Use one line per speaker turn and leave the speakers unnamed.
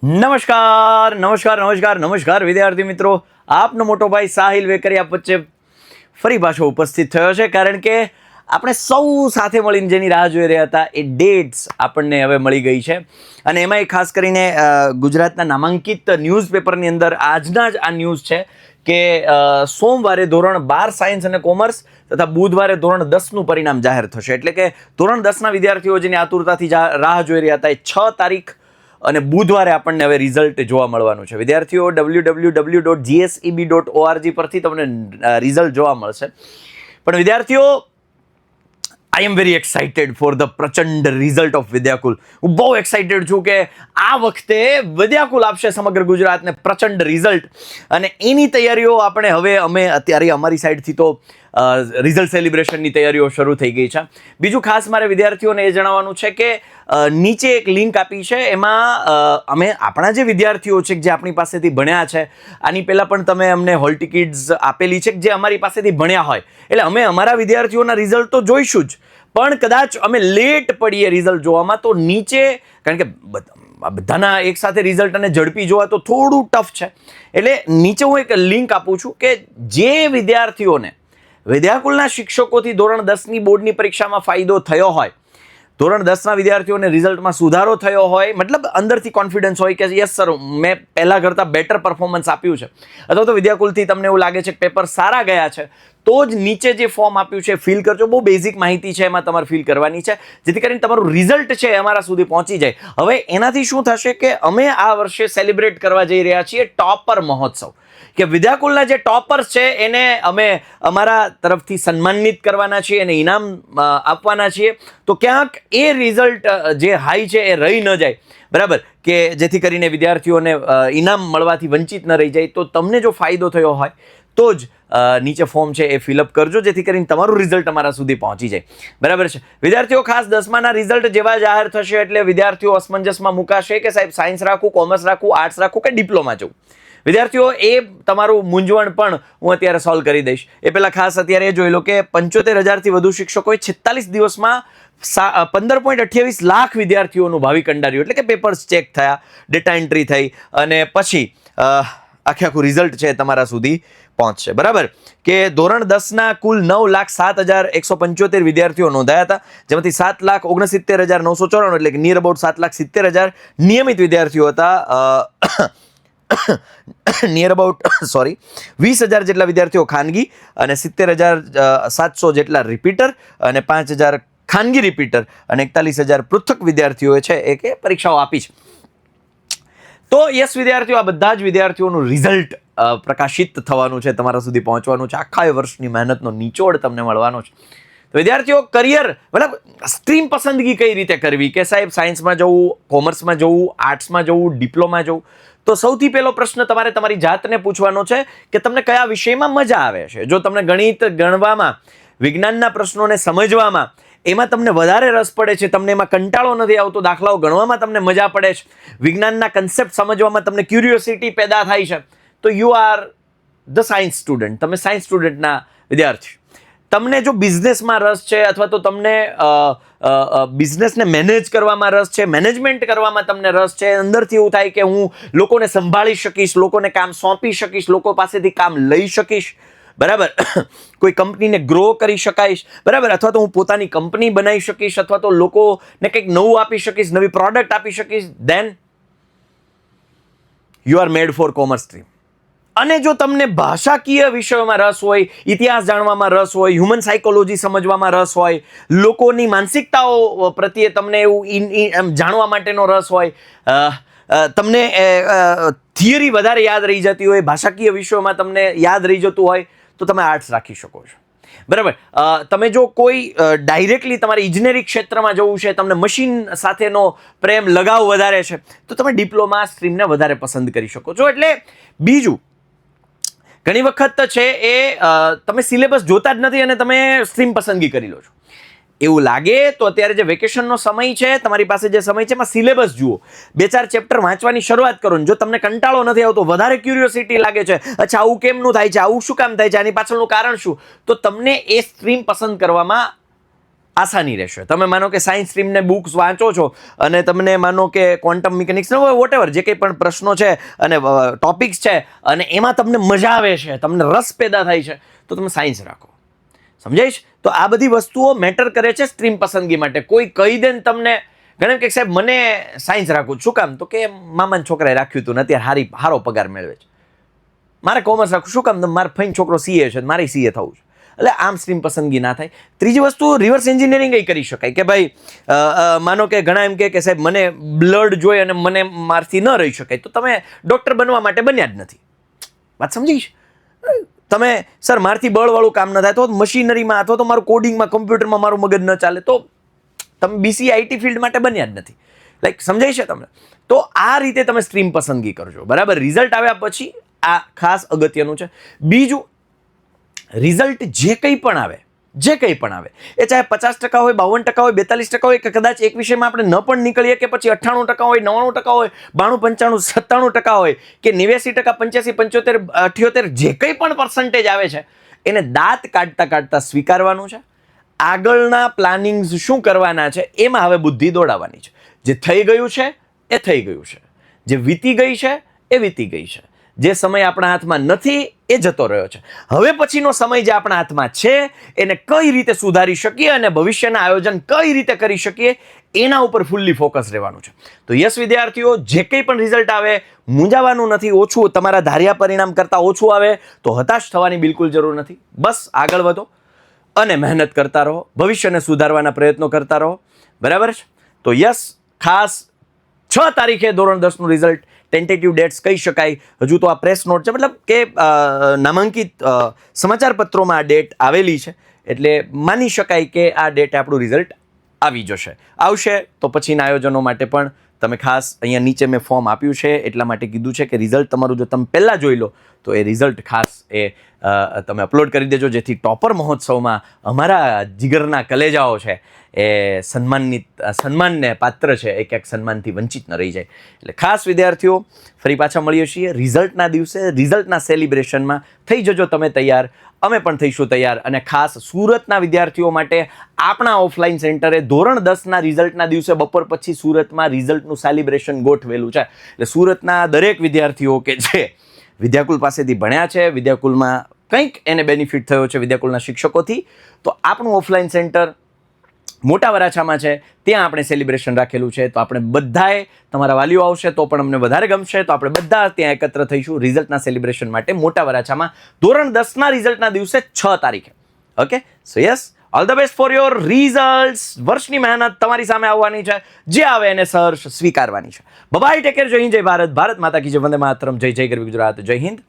નમસ્કાર નમસ્કાર નમસ્કાર નમસ્કાર વિદ્યાર્થી મિત્રો, આપનો મોટો ભાઈ સાહિલ વેકરિયા વચ્ચે ફરી પાછો ઉપસ્થિત થયો છે. કારણ કે આપણે સૌ સાથે મળીને જેની રાહ જોઈ રહ્યા હતા એ ડેટ્સ આપણને હવે મળી ગઈ છે. અને એમાંય ખાસ કરીને ગુજરાતના નામાંકિત ન્યૂઝપેપરની અંદર આજના જ આ ન્યૂઝ છે કે સોમવારે ધોરણ 12 સાયન્સ અને કોમર્સ તથા બુધવારે ધોરણ 10નું પરિણામ જાહેર થશે. એટલે કે ધોરણ 10ના વિદ્યાર્થીઓ જેની આતુરતાથી રાહ જોઈ રહ્યા હતા એ 6 તારીખ અને બુધવારે આપણને હવે રિઝલ્ટ જોવા મળવાનું છે. વિદ્યાર્થીઓ www.gseb.org પરથી તમને રિઝલ્ટ જોવા મળશે. પણ વિદ્યાર્થીઓ, I am very excited for the પ્રચંડ રિઝલ્ટ ઓફ વિદ્યાકુલ. હું બહુ એક્સાઇટેડ છું કે આ વખતે વિદ્યાકુલ આપશે સમગ્ર ગુજરાતને પ્રચંડ રિઝલ્ટ. અને એની તૈયારીઓ અમે અત્યારે અમારી સાઈડથી તો રિઝલ્ટ સેલિબ્રેશનની તૈયારીઓ શરૂ થઈ ગઈ છે. બીજું ખાસ મારે વિદ્યાર્થીઓને એ જણાવવાનું છે કે નીચે એક લિંક આપી છે, એમાં અમે આપણા જે વિદ્યાર્થીઓ છે જે આપણી પાસેથી ભણ્યા છે, આની પહેલાં પણ તમે અમને હોલ ટિકિટ્સ આપેલી છે જે અમારી પાસેથી ભણ્યા હોય, એટલે અમે અમારા વિદ્યાર્થીઓના રિઝલ્ટ તો જોઈશું જ, પણ કદાચ અમે લેટ પડીએ રિઝલ્ટ જોવામાં તો નીચે, કારણ કે બધાના એકસાથે રિઝલ્ટ અને ઝડપી જોવા તો થોડું ટફ છે, એટલે નીચે હું એક લિંક આપું છું કે જે વિદ્યાર્થીઓને વિદ્યાકુલના શિક્ષકોથી ધોરણ 10ની બોર્ડની પરીક્ષામાં ફાયદો થયો હોય, ધોરણ 10ના વિદ્યાર્થીઓને રિઝલ્ટમાં સુધારો થયો હોય, મતલબ અંદરથી કોન્ફિડન્સ હોય કે યસ સર મેં પહેલાં કરતાં બેટર પરફોર્મન્સ આપ્યું છે, અથવા તો વિદ્યાકુલથી તમને એવું લાગે છે કે પેપર સારા ગયા છે, તો જ નીચે જે ફોર્મ આપ્યું છે ફિલ કરજો. બહુ બેઝિક માહિતી છે, એમાં તમારે ફિલ કરવાની છે, જેથી કરીને તમારું રિઝલ્ટ છે એ અમારા સુધી પહોંચી જાય. હવે એનાથી શું થશે કે અમે આ વર્ષે સેલિબ્રેટ કરવા જઈ રહ્યા છીએ ટોપર મહોત્સવ, કે વિદ્યાકુલના જે ટોપર્સ છે એને અમે અમારા તરફથી સન્માનિત કરવાના છીએ અને ઇનામ આપવાના છીએ. તો ક્યાંક એ રિઝલ્ટ જે હાઈ છે એ રહી ન જાય, બરાબર, કે જેથી કરીને વિદ્યાર્થીઓને ઇનામ મળવાથી વંચિત ન રહી જાય. તો તમને જો ફાયદો થયો હોય તો જ નીચે ફોર્મ છે એ ફિલઅપ કરજો, જેથી કરીને તમારું રિઝલ્ટ અમારા સુધી પહોંચી જાય, બરાબર છે. વિદ્યાર્થીઓ, ખાસ 10માના રિઝલ્ટ જેવા જાહેર થશે એટલે વિદ્યાર્થીઓ અસમંજસમાં મુકાશે કે સાહેબ સાયન્સ રાખવું, કોમર્સ રાખવું, આર્ટ્સ રાખવું કે ડિપ્લોમા જવું. વિદ્યાર્થીઓ, એ તમારું મૂંઝવણ પણ હું અત્યારે સોલ્વ કરી દઈશ. એ પહેલાં ખાસ અત્યારે એ જોઈ લો કે 75,000થી વધુ શિક્ષકોએ 46 દિવસમાં 15.28 લાખ વિદ્યાર્થીઓનું ભાવિ કંડાર્યું, એટલે કે પેપર્સ ચેક થયા, ડેટા એન્ટ્રી થઈ અને પછી આખું રિઝલ્ટ છે તમારા સુધી પહોંચશે, બરાબર. કે ધોરણ 10ના કુલ 9,07,175 વિદ્યાર્થીઓ નોંધાયા હતા, જેમાંથી 7,69,994 એટલે કે નિયર અબાઉટ 7,70,000 નિયમિત વિદ્યાર્થીઓ હતા. નિયર અબાઉટ 20,000 જેટલા વિદ્યાર્થીઓ ખાનગી અને 70,700 જેટલા રિપીટર અને 5,000 ખાનગી રિપીટર અને 41,000 પૃથક વિદ્યાર્થીઓએ છે એ કે પરીક્ષાઓ આપી છે. તો યસ વિદ્યાર્થીઓ, આ બધા જ વિદ્યાર્થીઓનું રિઝલ્ટ પ્રકાશિત થવાનું છે, તમારા સુધી પહોંચવાનું છે, આખા વર્ષની મહેનતનો નિચોડ તમને મળવાનો છે. તો વિદ્યાર્થીઓ, કરિયર મતલબ સ્ટ્રીમ પસંદગી કઈ રીતે કરવી, કે સાહેબ સાયન્સમાં જવું, કોમર્સમાં જવું, આર્ટ્સમાં જવું, ડિપ્લોમા જવું, તો સૌથી પહેલો પ્રશ્ન તમારે તમારી જાતને પૂછવાનો છે કે તમને કયા વિષયમાં મજા આવે છે. જો તમને ગણિત ગણવામાં, વિજ્ઞાનના પ્રશ્નોને સમજવામાં એમાં તમને વધારે રસ પડે છે, તમને એમાં કંટાળો નથી આવતો, દાખલાઓ ગણવામાં તમને મજા પડે છે, વિજ્ઞાનના કન્સેપ્ટ સમજવામાં તમને ક્યુરિયોસિટી પેદા થાય છે, તો you are the science student, તમે સાયન્સ સ્ટુડન્ટના વિદ્યાર્થી. તમને જો બિઝનેસમાં રસ છે અથવા તો તમને બિઝનેસને મેનેજ કરવામાં રસ છે, મેનેજમેન્ટ કરવામાં તમને રસ છે, અંદરથી એવું થાય કે હું લોકોને સંભાળી શકીશ, લોકોને કામ સોંપી શકીશ, લોકો પાસેથી કામ લઈ શકીશ, બરાબર, કોઈ કંપનીને ગ્રો કરી શકાઈશ, બરાબર, અથવા તો હું પોતાની કંપની બનાવી શકીશ, અથવા તો લોકોને કંઈક નવું આપી શકીશ, નવી પ્રોડક્ટ આપી શકીશ, then you are made for commerce stream. અને જો તમને ભાષાકીય વિષયોમાં રસ હોય, ઇતિહાસ જાણવામાં રસ હોય, હ્યુમન સાયકોલોજી સમજવામાં રસ હોય, લોકોની માનસિકતાઓ પ્રત્યે તમને એવું જાણવા માટેનો રસ હોય, તમને થિયરી વધારે યાદ રહી જતી હોય, ભાષાકીય વિષયોમાં તમને યાદ રહી જતું હોય, તો તમે આર્ટ્સ રાખી શકો છો, બરાબર. તમે જો કોઈ ડાયરેક્ટલી તમારે ઇજનેરી ક્ષેત્રમાં જવું છે, તમને મશીન સાથેનો પ્રેમ લગાવ વધારે છે, તો તમે ડિપ્લોમા સ્ટ્રીમને વધારે પસંદ કરી શકો છો. એટલે બીજું, ઘણી વખત છે એ તમે સિલેબસ જોતા જ નથી અને તમે સ્ટ્રીમ પસંદગી કરી લો છો. એવું લાગે તો અત્યારે જે વેકેશનનો સમય છે, તમારી પાસે જે સમય છે એમાં સિલેબસ જુઓ, 2-4 ચેપ્ટર વાંચવાની શરૂઆત કરો. જો તમને કંટાળો નથી આવતો, વધારે ક્યુરિયોસિટી લાગે છે, અચ્છા આવું કેમનું થાય છે, આવું શું કામ થાય છે, આની પાછળનું કારણ શું, તો તમને એ સ્ટ્રીમ પસંદ કરવામાં આસાની રહેશે. તમે માનો કે સાયન્સ સ્ટ્રીમને બુક્સ વાંચો છો અને તમને માનો કે ક્વોન્ટમ મિકેનિક્સ વોટેવર જે કંઈ પણ પ્રશ્નો છે અને ટોપિક્સ છે અને એમાં તમને મજા આવે છે, તમને રસ પેદા થાય છે, તો તમે સાયન્સ રાખો. સમજાય છે? તો આ બધી વસ્તુઓ મેટર કરે છે સ્ટ્રીમ પસંદગી માટે. કોઈ કહી દે ને તમને, ઘણા કે સાહેબ મને સાયન્સ રાખવું, શું કામ? તો કે મામાના છોકરાએ રાખ્યું હતું ને અત્યારે સારો પગાર મેળવે છે. મારે કોમર્સ રાખવું, શું કામ? મારા ફઈનો છોકરો સીએ છે, મારે સીએ થવું છે. એટલે આમ સ્ટ્રીમ પસંદગી ના થાય. ત્રીજી વસ્તુ, રિવર્સ એન્જિનિયરિંગ એ કરી શકાય કે ભાઈ માનો કે ઘણા એમ કે સાહેબ મને બ્લડ જોઈ અને મને મારથી ન રહી શકાય, તો તમે ડૉક્ટર બનવા માટે બન્યા જ નથી. વાત સમજીશ? તમે સર મારથી બળવાળું કામ ન થાય, તો મશીનરીમાં અથવા તો મારું કોડિંગમાં કમ્પ્યુટરમાં મારું મગજ ન ચાલે, તો તમે બીસી આઈટી ફિલ્ડ માટે બન્યા જ નથી. લાઈક સમજાય છે તમને? તો આ રીતે તમે સ્ટ્રીમ પસંદગી કરજો. બરાબર? રિઝલ્ટ આવ્યા પછી આ ખાસ અગત્યનું છે. બીજું, રિઝલ્ટ જે કંઈ પણ આવે એ ચાહે 50% હોય, 52% હોય, 42% હોય, કે કદાચ એક વિષયમાં આપણે ન પણ નીકળીએ કે પછી 98% હોય, 99% હોય, 92, 95, 97% હોય કે 89%, 85, 75, 78, જે કંઈ પણ પર્સન્ટેજ આવે છે એને દાંત કાઢતા સ્વીકારવાનું છે. આગળના પ્લાનિંગ્સ શું કરવાના છે એમાં હવે બુદ્ધિ દોડાવવાની છે. જે થઈ ગયું છે એ થઈ ગયું છે, જે વીતી ગઈ છે એ વીતી ગઈ છે, જે સમય આપણા હાથમાં નથી એ જતો રહ્યો છે. હવે પછીનો સમય જે આપણા હાથમાં છે એને કઈ રીતે સુધારી શકીએ અને ભવિષ્યના આયોજન કઈ રીતે કરી શકીએ એના ઉપર ફૂલ્લી ફોકસ રહેવાનું છે. તો યસ વિદ્યાર્થીઓ, જે કંઈ પણ રિઝલ્ટ આવે મૂંઝાવાનું નથી. ઓછું તમારા ધાર્યા પરિણામ કરતાં ઓછું આવે તો હતાશ થવાની બિલકુલ જરૂર નથી. બસ આગળ વધો અને મહેનત કરતા રહો, ભવિષ્યને સુધારવાના પ્રયત્નો કરતા રહો. બરાબર છે? તો યસ, ખાસ 6 તારીખે ધોરણ 10નું રિઝલ્ટ, ટેન્ટેટિવ ડેટ્સ કહી શકાય. હજુ તો આ પ્રેસ નોટ છે, મતલબ કે નામાંકિત સમાચાર પત્રોમાં આ ડેટ આવેલી છે, એટલે માની શકાય કે આ ડેટે આપણું રિઝલ્ટ આવી જશે. આવશે તો પછીના આયોજનો માટે પણ તમે ખાસ અહીંયા નીચે મેં ફોર્મ આપ્યું છે, એટલા માટે કીધું છે કે રિઝલ્ટ તમારું જો તમે પહેલાં જોઈ લો તો એ રિઝલ્ટ ખાસ એ તમે અપલોડ કરી દેજો, જેથી ટોપર મહોત્સવમાં અમારા જીગરના કલેજાઓ છે એ સન્માનને પાત્ર છે, એ ક્યાંક સન્માનથી વંચિત ન રહી જાય. એટલે ખાસ વિદ્યાર્થીઓ, ફરી પાછા મળીએ છીએ રિઝલ્ટના દિવસે, રિઝલ્ટના સેલિબ્રેશનમાં. થઈ જજો તમે તૈયાર, અમે પણ થઈશું તૈયાર. અને ખાસ સુરતના વિદ્યાર્થીઓ માટે આપણા ઓફલાઈન સેન્ટરે ધોરણ 10ના રિઝલ્ટના દિવસે બપોર પછી સુરતમાં રિઝલ્ટનું સેલિબ્રેશન ગોઠવેલું છે. એટલે સુરતના દરેક વિદ્યાર્થીઓ કે જે વિદ્યાકુલ પાસેથી ભણ્યા છે, વિદ્યાકુલમાં કંઈક એને બેનિફિટ થયો છે વિદ્યાકુલના શિક્ષકોથી, તો આપણું ઓફલાઈન સેન્ટર મોટા વરાછામાં છે, ત્યાં આપણે સેલિબ્રેશન રાખેલું છે. તો આપણે બધાએ, તમારા વાલીઓ આવશે તો પણ અમને વધારે ગમશે, તો આપણે બધા ત્યાં એકત્ર થઈશું રિઝલ્ટના સેલિબ્રેશન માટે મોટા વરાછામાં ધોરણ 10ના રિઝલ્ટના દિવસે 6 તારીખે. Okay? So yes, all the best for your results. વર્ષની મહેનત તમારી સામે આવવાની છે, જે આવે એને સહર્ષ સ્વીકારવાની છે. Bye, take care. જય હિન્દ, જય ભારત. ભારત માતા કી જય. વંદે માતરમ. જય જય ગરવી ગુજરાત. જય હિન્દ.